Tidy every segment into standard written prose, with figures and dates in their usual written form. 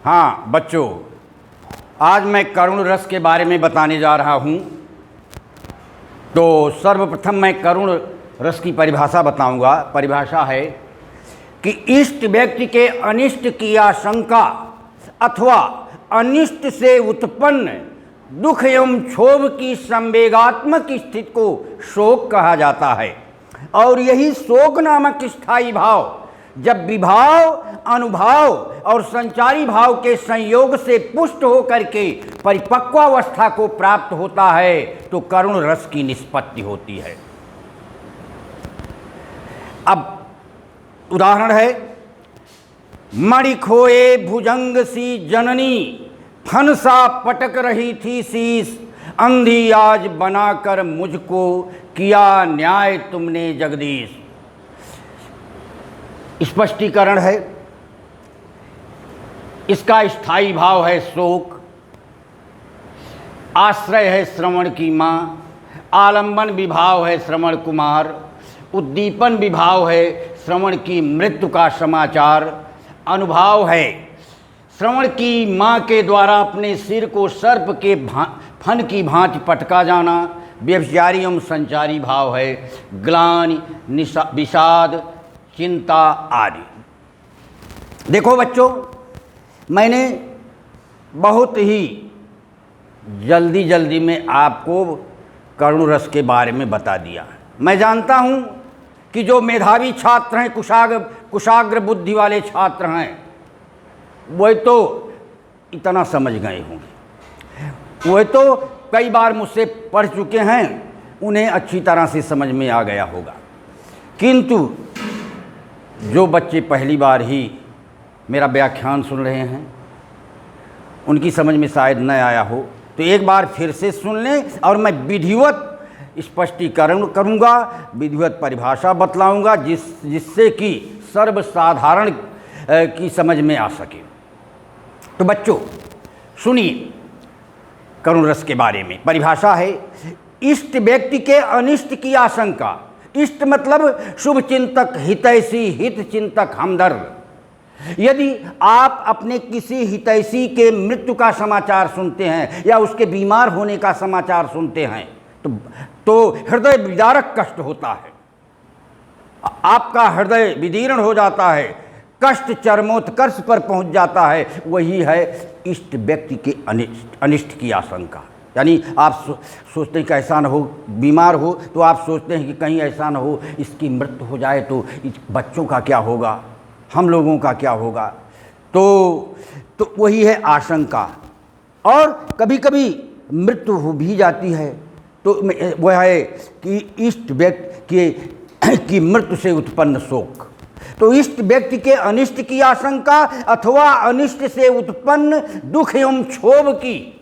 हाँ बच्चों, आज मैं करुण रस के बारे में बताने जा रहा हूँ। तो सर्वप्रथम मैं करुण रस की परिभाषा बताऊंगा। परिभाषा है कि इष्ट व्यक्ति के अनिष्ट की आशंका अथवा अनिष्ट से उत्पन्न दुख एवं क्षोभ की संवेगात्मक स्थिति को शोक कहा जाता है। और यही शोक नामक स्थायी भाव जब विभाव, अनुभाव और संचारी भाव के संयोग से पुष्ट होकर के परिपक्वावस्था को प्राप्त होता है तो करुण रस की निष्पत्ति होती है। अब उदाहरण है, मणि खोए भुजंग सी जननी, फन सा पटक रही थी शीश, अंधी आज बनाकर मुझको किया न्याय तुमने जगदीश। स्पष्टीकरण है, इसका स्थायी भाव है शोक, आश्रय है श्रवण की माँ, आलंबन विभाव है श्रवण कुमार, उद्दीपन विभाव है श्रवण की मृत्यु का समाचार, अनुभाव है श्रवण की माँ के द्वारा अपने सिर को सर्प के फन की भांति पटका जाना, व्यभिचारी एवं संचारी भाव है ग्लानि, विषाद, चिंता आदि। देखो बच्चों, मैंने बहुत ही जल्दी में आपको करुण रस के बारे में बता दिया। मैं जानता हूँ कि जो मेधावी छात्र हैं, कुशाग्र बुद्धि वाले छात्र हैं, वह तो इतना समझ गए होंगे, वह तो कई बार मुझसे पढ़ चुके हैं, उन्हें अच्छी तरह से समझ में आ गया होगा। किंतु जो बच्चे पहली बार ही मेरा व्याख्यान सुन रहे हैं, उनकी समझ में शायद न आया हो, तो एक बार फिर से सुन लें और मैं विधिवत स्पष्टीकरण करूंगा, विधिवत परिभाषा बतलाऊंगा जिससे कि सर्वसाधारण की समझ में आ सके। तो बच्चों सुनिए करुण रस के बारे में। परिभाषा है, इष्ट व्यक्ति के अनिष्ट की आशंका। इष्ट मतलब शुभ चिंतक, हितैषी, हित चिंतक, हमदर्द। यदि आप अपने किसी हितैषी के मृत्यु का समाचार सुनते हैं या उसके बीमार होने का समाचार सुनते हैं तो हृदय विदारक कष्ट होता है, आपका हृदय विदीर्ण हो जाता है, कष्ट चरमोत्कर्ष पर पहुंच जाता है। वही है इष्ट व्यक्ति के अनिष्ट की आशंका। यानी आप सोचते हैं कि ऐसा न हो, बीमार हो तो आप सोचते हैं कि कहीं ऐसा न हो इसकी मृत्यु हो जाए तो बच्चों का क्या होगा, हम लोगों का क्या होगा। तो वही है आशंका। और कभी कभी मृत्यु हो भी जाती है तो वह है कि इष्ट व्यक्ति की मृत्यु से उत्पन्न शोक। तो इष्ट व्यक्ति के अनिष्ट की आशंका अथवा अनिष्ट से उत्पन्न दुख एवं क्षोभ की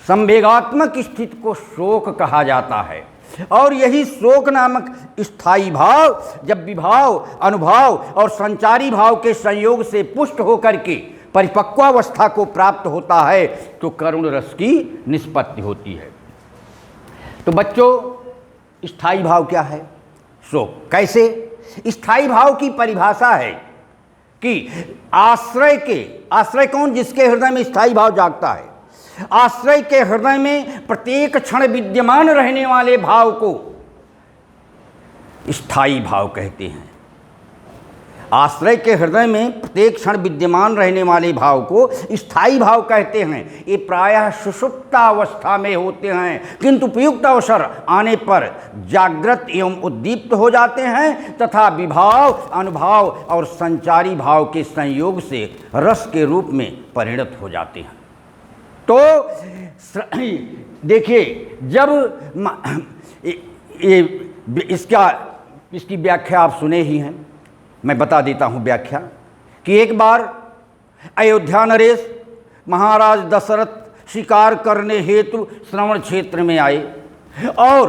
संवेगात्मक स्थिति को शोक कहा जाता है। और यही शोक नामक स्थायी भाव जब विभाव, अनुभाव और संचारी भाव के संयोग से पुष्ट होकर के परिपक्वावस्था को प्राप्त होता है तो करुण रस की निष्पत्ति होती है। तो बच्चों स्थायी भाव क्या है? शोक। कैसे? स्थायी भाव की परिभाषा है कि आश्रय कौन? जिसके हृदय में स्थायी भाव जागता है। आश्रय के हृदय में प्रत्येक क्षण विद्यमान रहने वाले भाव को स्थायी भाव कहते हैं। आश्रय के हृदय में प्रत्येक क्षण विद्यमान रहने वाले भाव को स्थायी भाव कहते हैं। ये प्रायः सुषुप्तावस्था में होते हैं, किंतु उपयुक्त अवसर आने पर जागृत एवं उद्दीप्त हो जाते हैं तथा विभाव, अनुभाव और संचारी भाव के संयोग से रस के रूप में परिणत हो जाते हैं। तो देखिए, जब इसकी व्याख्या आप सुने ही हैं, मैं बता देता हूं व्याख्या कि एक बार अयोध्या नरेश महाराज दशरथ शिकार करने हेतु श्रवण क्षेत्र में आए और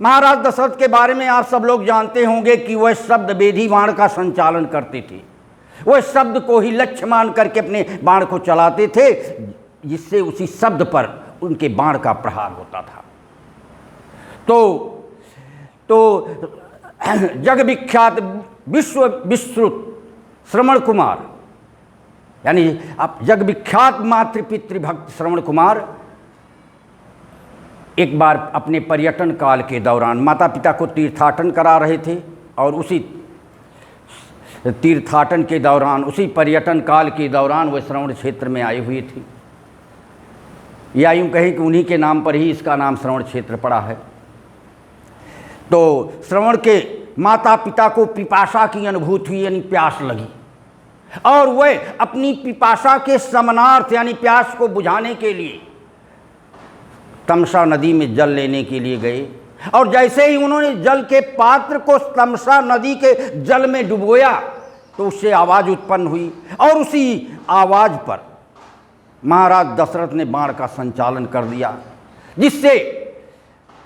महाराज दशरथ के बारे में आप सब लोग जानते होंगे कि वह शब्द वेदी बाण का संचालन करते थे। वह शब्द को ही लक्ष्य मान करके अपने बाण को चलाते थे, जिससे उसी शब्द पर उनके बाण का प्रहार होता था। तो जग विख्यात विश्व विश्रुत श्रवण कुमार यानी अब जग विख्यात मातृपितृ भक्त श्रवण कुमार एक बार अपने पर्यटन काल के दौरान माता पिता को तीर्थाटन करा रहे थे, और उसी तीर्थाटन के दौरान, उसी पर्यटन काल के दौरान वह श्रवण क्षेत्र में आई हुई थी, या यूँ कहें कि उन्हीं के नाम पर ही इसका नाम श्रवण क्षेत्र पड़ा है। तो श्रवण के माता पिता को पिपासा की अनुभूति हुई, यानी प्यास लगी, और वह अपनी पिपासा के शमनार्थ यानी प्यास को बुझाने के लिए तमसा नदी में जल लेने के लिए गए, और जैसे ही उन्होंने जल के पात्र को तमसा नदी के जल में डुबोया तो उससे आवाज़ उत्पन्न हुई, और उसी आवाज़ पर महाराज दशरथ ने बाण का संचालन कर दिया, जिससे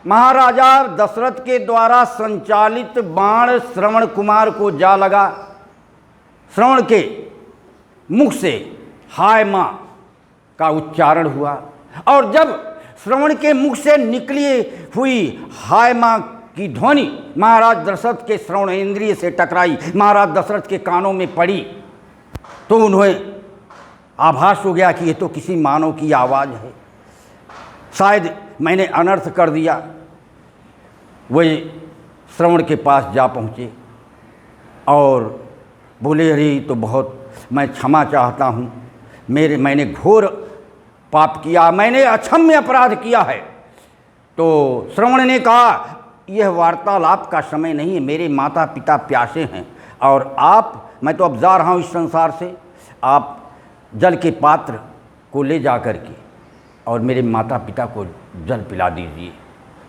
महाराजा दशरथ के द्वारा संचालित बाण श्रवण कुमार को जा लगा। श्रवण के मुख से हाय माँ का उच्चारण हुआ, और जब श्रवण के मुख से निकली हुई हाय माँ की ध्वनि महाराज दशरथ के श्रवण इंद्रिय से टकराई, महाराज दशरथ के कानों में पड़ी, तो उन्हें आभास हो गया कि ये तो किसी मानव की आवाज़ है, शायद मैंने अनर्थ कर दिया। वे श्रवण के पास जा पहुँचे और बोले, अरे तो बहुत मैं क्षमा चाहता हूँ, मैंने घोर पाप किया, मैंने अक्षम्य अपराध किया है। तो श्रवण ने कहा, यह वार्तालाप का समय नहीं है, मेरे माता पिता प्यासे हैं, और मैं तो अब जा रहा हूँ इस संसार से, आप जल के पात्र को ले जा कर के और मेरे माता पिता को जल पिला दीजिए।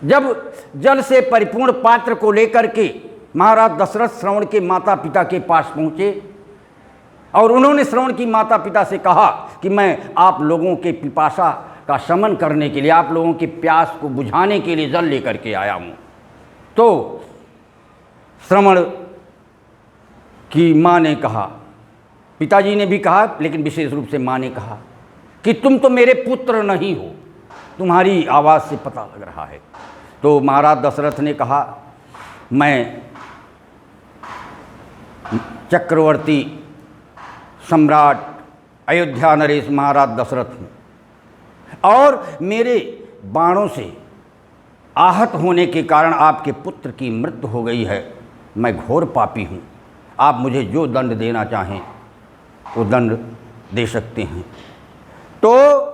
जब जल से परिपूर्ण पात्र को लेकर के महाराज दशरथ श्रवण के माता पिता के पास पहुँचे, और उन्होंने श्रवण की माता पिता से कहा कि मैं आप लोगों के पिपासा का शमन करने के लिए, आप लोगों के प्यास को बुझाने के लिए जल लेकर के आया हूँ। तो श्रवण की माँ ने कहा, पिताजी ने भी कहा, लेकिन विशेष रूप से माँ ने कहा कि तुम तो मेरे पुत्र नहीं हो, तुम्हारी आवाज़ से पता लग रहा है। तो महाराज दशरथ ने कहा, मैं चक्रवर्ती सम्राट अयोध्या नरेश महाराज दशरथ हूँ, और मेरे बाणों से आहत होने के कारण आपके पुत्र की मृत्यु हो गई है। मैं घोर पापी हूँ, आप मुझे जो दंड देना चाहें वो दंड दे सकते हैं। तो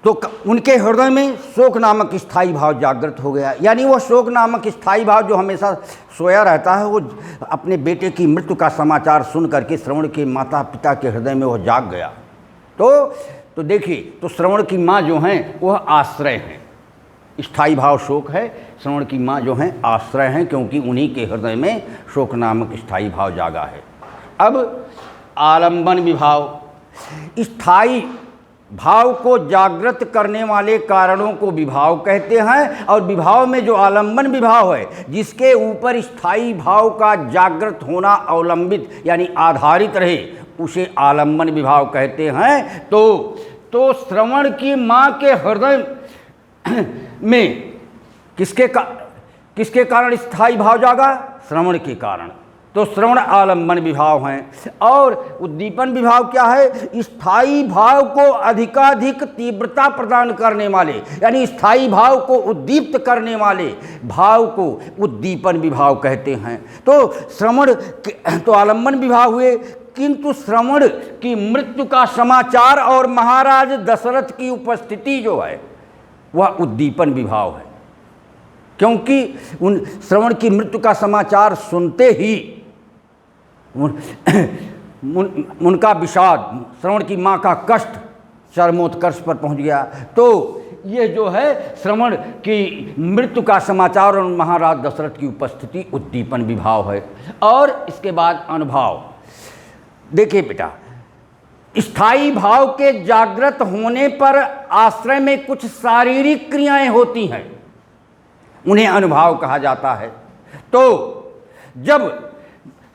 उनके हृदय में शोक नामक स्थायी भाव जागृत हो गया, यानी वो शोक नामक स्थायी भाव जो हमेशा सोया रहता है, वो अपने बेटे की मृत्यु का समाचार सुन करके श्रवण के माता पिता के हृदय में वह जाग गया। तो देखिए, तो श्रवण की माँ जो हैं वह आश्रय हैं, स्थायी भाव शोक है, श्रवण की माँ जो हैं आश्रय हैं, क्योंकि उन्हीं के हृदय में शोक नामक स्थायी भाव जागा है। अब आलंबन विभाव, स्थायी भाव को जागृत करने वाले कारणों को विभाव कहते हैं, और विभाव में जो आलंबन विभाव है, जिसके ऊपर स्थायी भाव का जागृत होना अवलंबित यानी आधारित रहे, उसे आलंबन विभाव कहते हैं। तो श्रवण की माँ के हृदय में किसके कारण स्थायी भाव जागा? श्रवण के कारण। तो श्रवण आलंबन विभाव हैं। और उद्दीपन विभाव क्या है? स्थायी भाव को अधिकाधिक तीव्रता प्रदान करने वाले, यानी स्थायी भाव को उद्दीप्त करने वाले भाव को उद्दीपन विभाव कहते हैं। तो श्रवण तो आलंबन विभाव हुए, किंतु श्रवण की मृत्यु का समाचार और महाराज दशरथ की उपस्थिति जो है वह उद्दीपन विभाव है, क्योंकि उन श्रवण की मृत्यु का समाचार सुनते ही उनका विषाद, श्रवण की माँ का कष्ट चरमोत्कर्ष पर पहुंच गया। तो ये जो है श्रवण की मृत्यु का समाचार और महाराज दशरथ की उपस्थिति उद्दीपन विभाव है। और इसके बाद अनुभाव। देखिए बेटा, स्थायी भाव के जागृत होने पर आश्रय में कुछ शारीरिक क्रियाएं होती हैं, उन्हें अनुभाव कहा जाता है। तो जब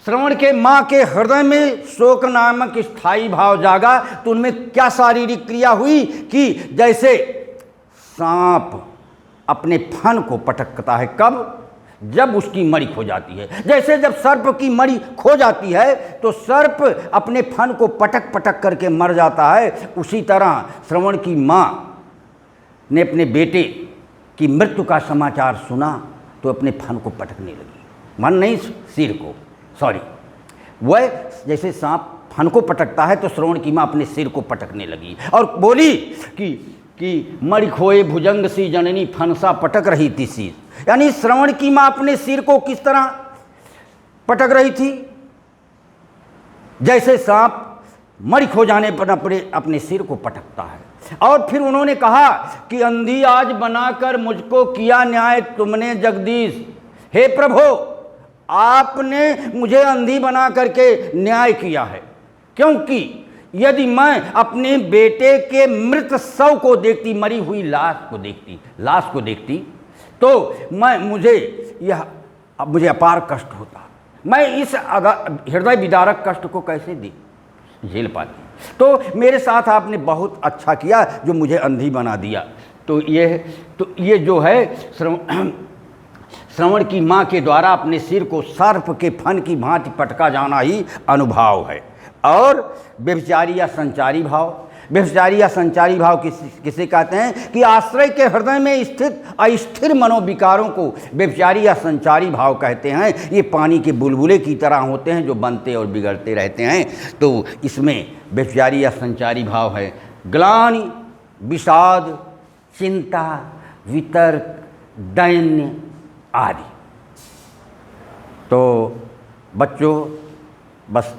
श्रवण के माँ के हृदय में शोक नामक स्थायी भाव जागा, तो उनमें क्या शारीरिक क्रिया हुई कि जैसे सांप अपने फन को पटकता है, कब? जब उसकी मणि खो जाती है। जैसे जब सर्प की मणि खो जाती है तो सर्प अपने फन को पटक पटक करके मर जाता है, उसी तरह श्रवण की माँ ने अपने बेटे की मृत्यु का समाचार सुना तो अपने फन को पटकने लगी, मन नहीं सिर को, सॉरी, वह जैसे सांप फन को पटकता है तो श्रवण की माँ अपने सिर को पटकने लगी और बोली कि मणि खोए भुजंग सी जननी फनसा पटक रही थी सिर। यानी श्रवण की माँ अपने सिर को किस तरह पटक रही थी, जैसे सांप मणि खो जाने पर अपने सिर को पटकता है। और फिर उन्होंने कहा कि अंधी आज बनाकर मुझको किया न्याय तुमने जगदीश, हे प्रभु आपने मुझे अंधी बना करके न्याय किया है, क्योंकि यदि मैं अपने बेटे के मृत शव को देखती, मरी हुई लाश को देखती तो मुझे अपार कष्ट होता, मैं इस हृदय विदारक कष्ट को कैसे झेल पाती। तो मेरे साथ आपने बहुत अच्छा किया जो मुझे अंधी बना दिया। तो ये जो है श्रवण की माँ के द्वारा अपने सिर को सर्प के फन की भांति पटका जाना ही अनुभाव है। और व्यभिचारी या संचारी भाव किसे कहते हैं कि आश्रय के हृदय में स्थित अस्थिर मनोविकारों को व्यभिचारी या संचारी भाव कहते हैं। ये पानी के बुलबुले की तरह होते हैं जो बनते और बिगड़ते रहते हैं। तो इसमें व्यभिचारी या संचारी भाव है ग्लानि, विषाद, चिंता, वितर्क, दैन्य आदि। तो बच्चों बस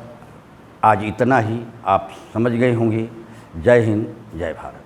आज इतना ही आप समझ गए होंगे। जय हिंद, जय भारत।